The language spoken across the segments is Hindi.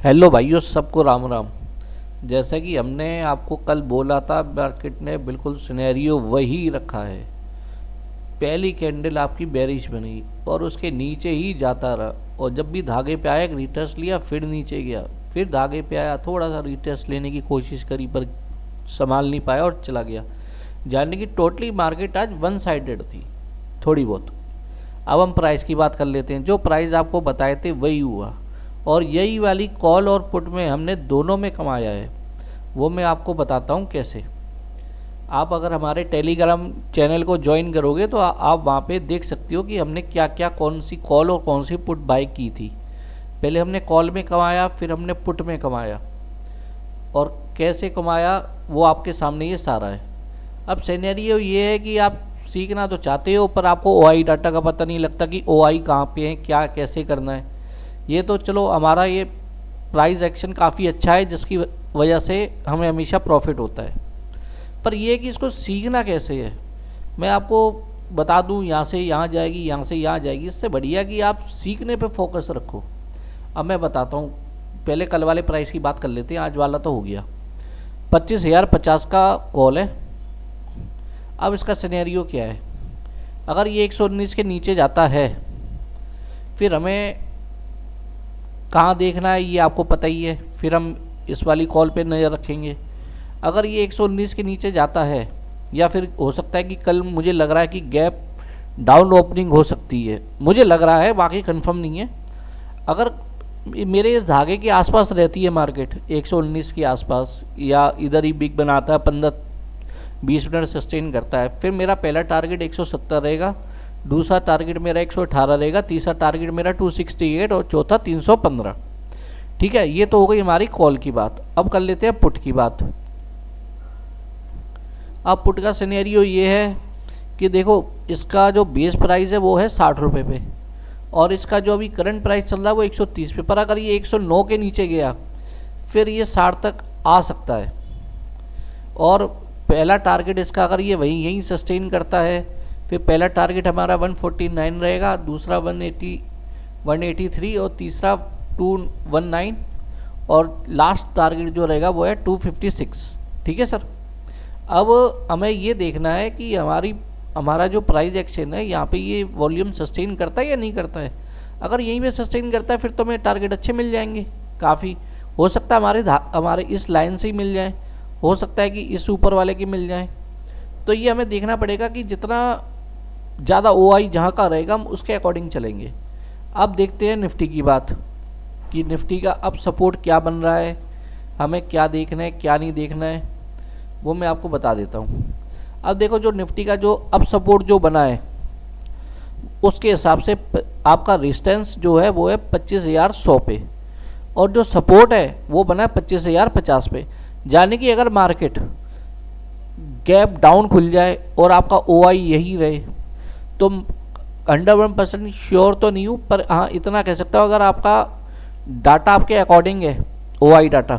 हेलो भाइयों, सबको राम राम। जैसा कि हमने आपको कल बोला था, मार्केट ने बिल्कुल सिनेरियो वही रखा है। पहली कैंडल आपकी बेरिश बनी और उसके नीचे ही जाता रहा, और जब भी धागे पे आया एक रिटेस्ट लिया, फिर नीचे गया, फिर धागे पे आया, थोड़ा सा रिटेस्ट लेने की कोशिश करी पर संभाल नहीं पाया और चला गया। यानी कि टोटली मार्केट आज वन साइडेड थी थोड़ी बहुत। अब हम प्राइस की बात कर लेते हैं। जो प्राइस आपको बताए थे वही हुआ, और यही वाली कॉल और पुट में हमने दोनों में कमाया है। वो मैं आपको बताता हूँ कैसे। आप अगर हमारे टेलीग्राम चैनल को ज्वाइन करोगे तो आप वहाँ पे देख सकते हो कि हमने क्या क्या, कौन सी कॉल और कौन सी पुट बाय की थी। पहले हमने कॉल में कमाया, फिर हमने पुट में कमाया, और कैसे कमाया वो आपके सामने ये सारा है। अब सिनेरियो ये है कि आप सीखना तो चाहते हो, पर आपको ओआई डाटा का पता नहीं लगता कि ओआई कहाँ पे है, क्या कैसे करना है। ये तो चलो, हमारा ये प्राइस एक्शन काफ़ी अच्छा है, जिसकी वजह से हमें हमेशा प्रॉफिट होता है। पर यह है कि इसको सीखना कैसे है। मैं आपको बता दूं, यहाँ से यहाँ जाएगी, यहाँ से यहाँ जाएगी। इससे बढ़िया कि आप सीखने पे फोकस रखो। अब मैं बताता हूँ। पहले कल वाले प्राइस की बात कर लेते हैं, आज वाला तो हो गया। 25,050 का कॉल है। अब इसका सिनेरियो क्या है। अगर ये 119 के नीचे जाता है, फिर हमें कहाँ देखना है ये आपको पता ही है। फिर हम इस वाली कॉल पे नज़र रखेंगे। अगर ये 119 के नीचे जाता है, या फिर हो सकता है कि कल मुझे लग रहा है कि गैप डाउन ओपनिंग हो सकती है, मुझे लग रहा है, बाकी कंफर्म नहीं है। अगर मेरे इस धागे के आसपास रहती है मार्केट 119 के आसपास, या इधर ही बिग बनाता है, 15-20 मिनट सस्टेन करता है, फिर मेरा पहला टारगेट 170 रहेगा, दूसरा टारगेट मेरा 118 रहेगा, तीसरा टारगेट मेरा 268 और चौथा 315। ठीक है, ये तो हो गई हमारी कॉल की बात। अब कर लेते हैं पुट की बात। अब पुट का सिनेरियो ये है कि देखो, इसका जो बेस प्राइस है वो है 60 रुपये पे, और इसका जो अभी करंट प्राइस चल रहा है वो 130 पे। पर अगर ये 109 के नीचे गया, फिर ये 60 तक आ सकता है। और पहला टारगेट इसका अगर ये वही यहीं सस्टेन करता है, फिर पहला टारगेट हमारा 149 रहेगा, दूसरा 183 और तीसरा 219, और लास्ट टारगेट जो रहेगा वो है 256। ठीक है सर। अब हमें ये देखना है कि हमारा जो प्राइस एक्शन है यहाँ पे ये वॉल्यूम सस्टेन करता है या नहीं करता है। अगर यहीं पे सस्टेन करता है, फिर तो हमें टारगेट अच्छे मिल जाएंगे। काफ़ी हो सकता है हमारे इस लाइन से ही मिल जाए, हो सकता है कि इस ऊपर वाले की मिल जाए। तो ये हमें देखना पड़ेगा कि जितना ज़्यादा ओआई जहाँ का रहेगा, हम उसके अकॉर्डिंग चलेंगे। अब देखते हैं निफ्टी की बात, कि निफ्टी का अब सपोर्ट क्या बन रहा है, हमें क्या देखना है क्या नहीं देखना है, वो मैं आपको बता देता हूँ। अब देखो, जो निफ्टी का जो अब सपोर्ट जो बना है, उसके हिसाब से आपका रेजिस्टेंस जो है वो है 25,100 पे, और जो सपोर्ट है वो बना है 25,050 पे। यानी कि अगर मार्केट गैप डाउन खुल जाए और आपका ओआई यही रहे, तो 101% श्योर तो नहीं हूँ, पर हाँ इतना कह सकता हूँ, अगर आपका डाटा आपके अकॉर्डिंग है, ओआई डाटा,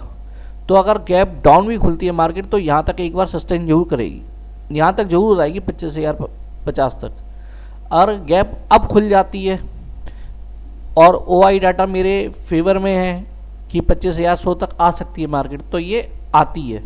तो अगर गैप डाउन भी खुलती है मार्केट, तो यहाँ तक एक बार सस्टेन जरूर करेगी, यहाँ तक जरूर आएगी 25,050 तक। और गैप अब खुल जाती है और ओआई डाटा मेरे फेवर में है कि 25,100 तक आ सकती है मार्केट, तो ये आती है।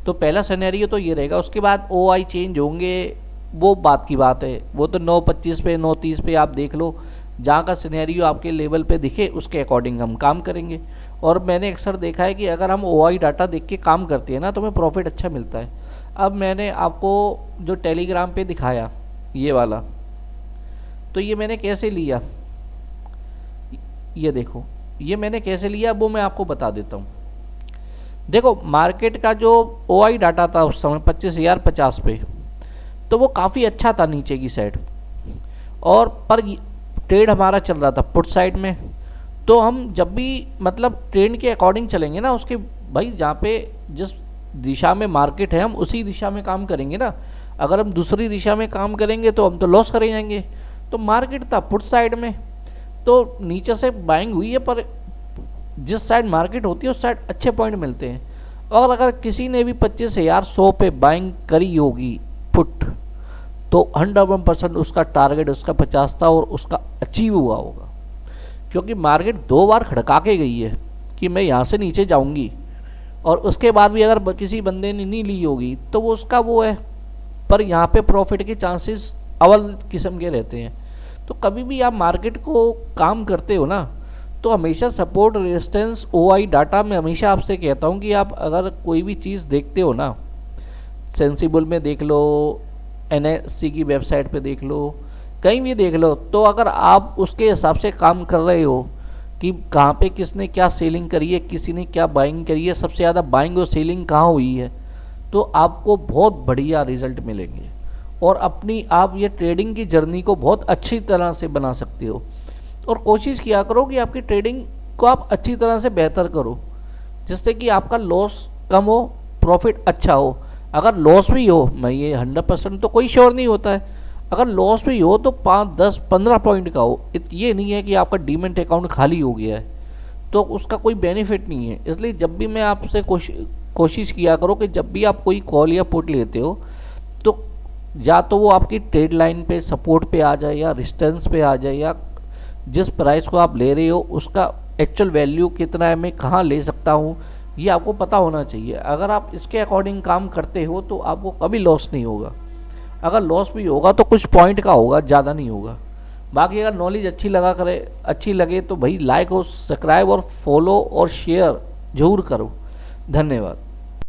तो पहला सिनेरियो तो ये रहेगा। उसके बाद ओआई चेंज होंगे, वो बात की बात है, वो तो 9.25 पे 9.30 पे आप देख लो, जहाँ का सिनेरियो आपके लेवल पे दिखे उसके अकॉर्डिंग हम काम करेंगे। और मैंने अक्सर देखा है कि अगर हम ओआई डाटा देख के काम करते हैं ना, तो हमें प्रॉफिट अच्छा मिलता है। अब मैंने आपको जो टेलीग्राम पे दिखाया ये वाला, तो ये मैंने कैसे लिया, ये देखो, ये मैंने कैसे लिया वो मैं आपको बता देता हूँ। देखो, मार्केट का जो ओआई डाटा था उस समय 25,050 पे, तो वो काफ़ी अच्छा था नीचे की साइड, और पर ट्रेड हमारा चल रहा था पुट साइड में। तो हम जब भी मतलब ट्रेंड के अकॉर्डिंग चलेंगे ना, उसके भाई जहाँ पे जिस दिशा में मार्केट है, हम उसी दिशा में काम करेंगे ना। अगर हम दूसरी दिशा में काम करेंगे तो हम तो लॉस करे जाएंगे। तो मार्केट था पुट साइड में, तो नीचे से बाइंग हुई है, पर जिस साइड मार्केट होती है उस साइड अच्छे पॉइंट मिलते हैं। और अगर किसी ने भी 25,100 पे बाइंग करी होगी पुट, तो 101% उसका टारगेट उसका 50 था और उसका अचीव हुआ होगा, क्योंकि मार्केट 2 बार खड़का के गई है। कि मैं यहाँ से नीचे जाऊँगी, और उसके बाद भी अगर किसी बंदे ने नहीं ली होगी तो वो उसका वो है, पर यहाँ पे प्रॉफिट के चांसेस अव्वल किस्म के रहते हैं। तो कभी भी आप मार्केट को काम करते हो ना, तो हमेशा सपोर्ट, रेजिस्टेंस, ओआई डाटा मैं हमेशा आपसे कहता हूँ कि आप अगर कोई भी चीज़ देखते हो ना, सेंसिबल में देख लो, एनएससी की वेबसाइट पे देख लो, कहीं भी देख लो, तो अगर आप उसके हिसाब से काम कर रहे हो कि कहाँ पे किसने क्या सेलिंग करी है, किसी ने क्या बाइंग करी है, सबसे ज़्यादा बाइंग और सेलिंग कहाँ हुई है, तो आपको बहुत बढ़िया रिजल्ट मिलेंगे और अपनी आप ये ट्रेडिंग की जर्नी को बहुत अच्छी तरह से बना सकते हो। और कोशिश किया करो कि आपकी ट्रेडिंग को आप अच्छी तरह से बेहतर करो, जिससे कि आपका लॉस कम हो, प्रॉफिट अच्छा हो। अगर लॉस भी हो, मैं ये 100% तो कोई श्योर नहीं होता है, अगर लॉस भी हो तो 5, 10, 15 पॉइंट का हो। ये नहीं है कि आपका डीमेट अकाउंट खाली हो गया है तो उसका कोई बेनिफिट नहीं है। इसलिए जब भी मैं आपसे कोशिश किया करो कि जब भी आप कोई कॉल या पुट लेते हो तो या तो वो आपकी ट्रेड लाइन पे सपोर्ट पे आ जाए या रेजिस्टेंस पे आ जाए, या जिस प्राइस को आप ले रहे हो उसका एक्चुअल वैल्यू कितना है, मैं कहाँ ले सकता हूँ, ये आपको पता होना चाहिए। अगर आप इसके अकॉर्डिंग काम करते हो तो आपको कभी लॉस नहीं होगा। अगर लॉस भी होगा तो कुछ पॉइंट का होगा, ज़्यादा नहीं होगा। बाकी अगर नॉलेज अच्छी लगे तो भाई लाइक और सब्सक्राइब और फॉलो और शेयर जरूर करो। धन्यवाद।